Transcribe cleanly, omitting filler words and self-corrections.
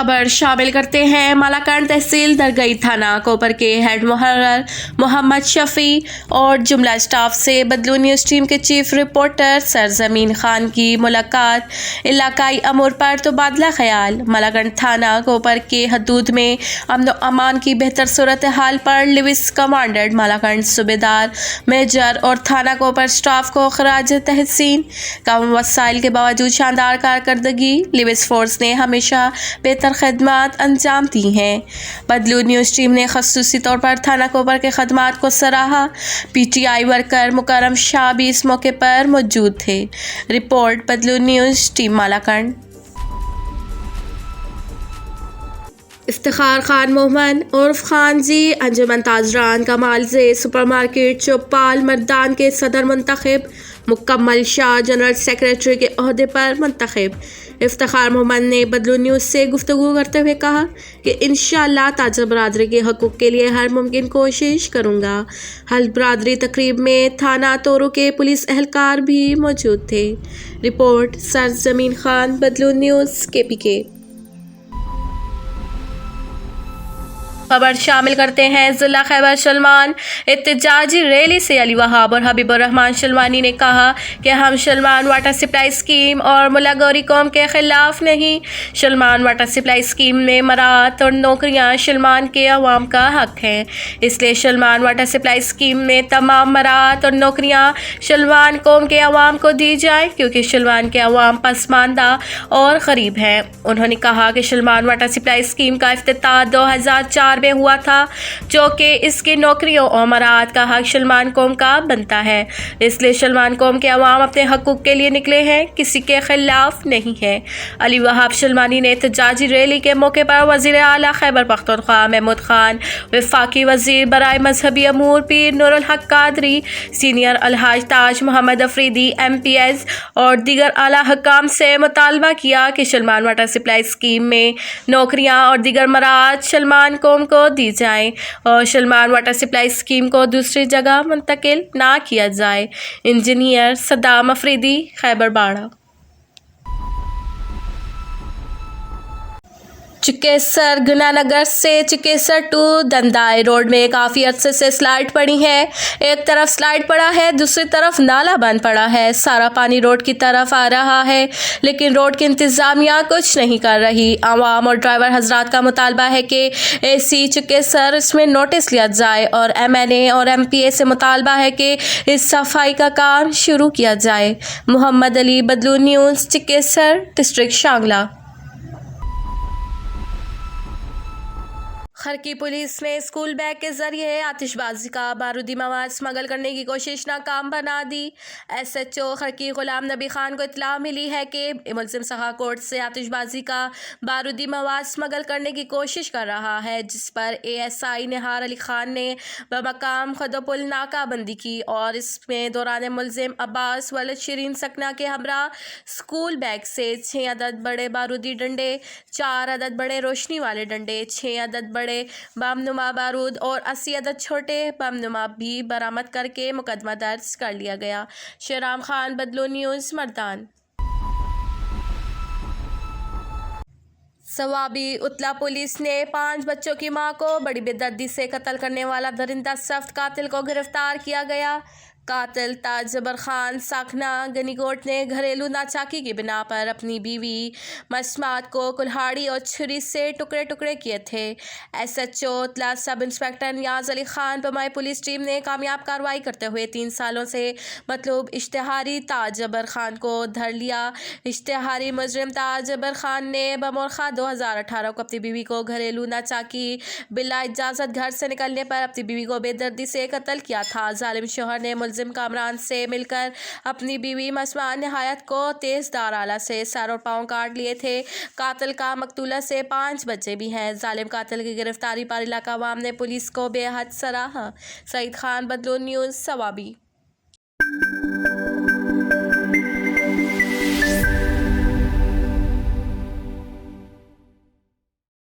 खबर शामिल करते हैं। मालाकांड तहसील दरगई थाना कोपर के हेड मुहर्रर मोहम्मद शफी और जुमला स्टाफ से बदलू न्यूज़ टीम के चीफ रिपोर्टर सरजमीन खान की मुलाकात, इलाकाई अमूर पर तबादला ख्याल। मालाकांड थाना कोपर के हदूद में अमन व अमान की बेहतर सूरत हाल पर लिविस कमांडेंट मालाकांड सूबेदार मेजर और थाना कोपर स्टाफ को खराज तहसीन। कम वसाइल के बावजूद शानदार कारकर्दगी लिविस फोर्स ने हमेशा बेहतर खदमात अंजाम दी हैं। बदलू न्यूज़ टीम ने खसूसी तौर पर थाना कोपर के खदमात को सराहा। PTI वर्कर मुकरम शाह भी इस मौके पर मौजूद थे। रिपोर्ट बदलू न्यूज़ टीम मालाकांड। इफ्तिखार खान मोहम्मद उर्फ खान जी अंजुमन ताजरान कमाल जे सुपरमार्केट चौपाल मर्दान के सदर मुंतखब, मुकम्मल शाह जनरल सेक्रेटरी के ओहदे पर मुंतखब। इफ्तिखार मोहम्मद ने बदलू न्यूज़ से गुफ्तगू करते हुए कहा कि इंशाअल्लाह ताजर बरादरी के हकूक़ के लिए हर मुमकिन कोशिश करूँगा। हल बरादरी तकरीब में थाना तोरू के पुलिस एहलकार भी मौजूद थे। रिपोर्ट सरजमीन खान, बदलू न्यूज़ KPK। खबर शामिल करते हैं। ज़िला खैबर सलमान एहतजाजी रैली से अली वहाब और हबीबुर रहमान शलवानी ने कहा कि हम सलमान वाटर सप्लाई स्कीम और मुल्ला गौरी कौम के खिलाफ नहीं। सलमान वाटर सप्लाई स्कीम में मराहत और नौकरियां सलमान के अवाम का हक हैं, इसलिए सलमान वाटर सप्लाई स्कीम में तमाम मराहत और नौकरियां सलमान कौम के अवाम को दी जाए, क्योंकि सलमान के अवाम पसमानदा और गरीब हैं। उन्होंने कहा कि सलमान वाटर सप्लाई स्कीम का इफ्तिताह 2004 में हुआ था, जो कि इसकी नौकरियों और मराहत का हक सलमान कौम का बनता है, इसलिए सलमान कौम के अवाम अपने हकूक़ के लिए निकले हैं, किसी के खिलाफ नहीं है। अली वहाब शलवानी ने एहतजाजी रैली के मौके पर वज़ीर आला खैबर पख्तूनख्वा महमूद खान, वफाकी वज़ीर बराए मजहबी अमूर पीर नूरुल हक कादरी, सीनियर अलहाज ताज मोहम्मद अफरीदी MPS और दीगर आला हुक्काम से मुतालबा किया कि सलमान वाटर सप्लाई स्कीम में नौकरियां और दीगर मराहत सलमान कौम को दी जाए और सलमान वाटर सप्लाई स्कीम को दूसरी जगह मुंतकिल ना किया जाए। इंजीनियर सद्दाम अफरीदी, खैबर बाड़ा। चिकेसर गुनानगर से चिकेसर टू दंदाई रोड में काफ़ी अरसे से स्लाइड पड़ी है। एक तरफ स्लाइड पड़ा है, दूसरी तरफ नाला बंद पड़ा है। सारा पानी रोड की तरफ आ रहा है, लेकिन रोड की इंतज़ामिया कुछ नहीं कर रही। आवाम और ड्राइवर हजरात का मुतालबा है कि AC चिकेसर इसमें नोटिस लिया जाए और MNA और MPA से मुतालबा है कि इस सफाई का काम शुरू किया जाए। मोहम्मद अली, बदलू news, चिकेसर, district Shangla. Kharki police ने स्कूल बैग के जरिए आतिशबाजी का बारूदी मवाद स्मगल करने की कोशिश नाकाम बना दी। SHO खरकी गुलाम नबी खान को इत्तला मिली है कि मुलजिम सखाकोट से आतिशबाजी का बारूदी मवाद स्मगल करने की कोशिश कर रहा है, जिस पर ASI निहार अली खान ने बमकाम खदोपुल नाकाबंदी की और इसमें दौरान मुलजिम अब्बास वलद शरीन सकना के हमरा स्कूल बैग से 6 अदद बड़े बारूदी डंडे, 4 अदद बड़े रोशनी वाले डंडे, 6 अदद बड़े बमनुमा बारूद और 80 अदद छोटे बमनुमा भी बरामद करके मुकदमा दर्ज कर लिया गया। शेराम खान, बदलू न्यूज़, मर्दान। सवाबी उतला पुलिस ने 5 बच्चों की मां को बड़ी बेदर्दी से कत्ल करने वाला दरिंदा सख्त कातिल को गिरफ्तार किया गया। कातिल ताज जबर खान साखना गनीकोट ने घरेलू नाचाकी की बिना पर अपनी बीवी मसमात को कुल्हाड़ी और छुरी से टुकड़े टुकड़े किए थे। SHO उतला सब इंस्पेक्टर नियाज अली खान बमाई पुलिस टीम ने कामयाब कार्रवाई करते हुए 3 सालों से मतलूब इश्तिहारी ताज जबर खान को धर लिया। इश्तिहारी मुजरिम ताज जबर खान ने बमोरखा 2018 को अपनी बीवी को घरेलू नाचाकी बिला इजाज़त घर से निकलने पर अपनी बीवी को बेदर्दी से कत्ल किया था। जालिम शोहर ने मुलजिम कामरान से मिलकर अपनी बीवी मसमान निहायत को तेजदार आला से सर और पाँव काट लिए थे। कातिल का मकतूला से 5 बच्चे भी हैं। जालिम कातिल की गिरफ्तारी पर इलाका अवाम ने पुलिस को बेहद सराहा। सईद खान, बदलू न्यूज़, सवाबी।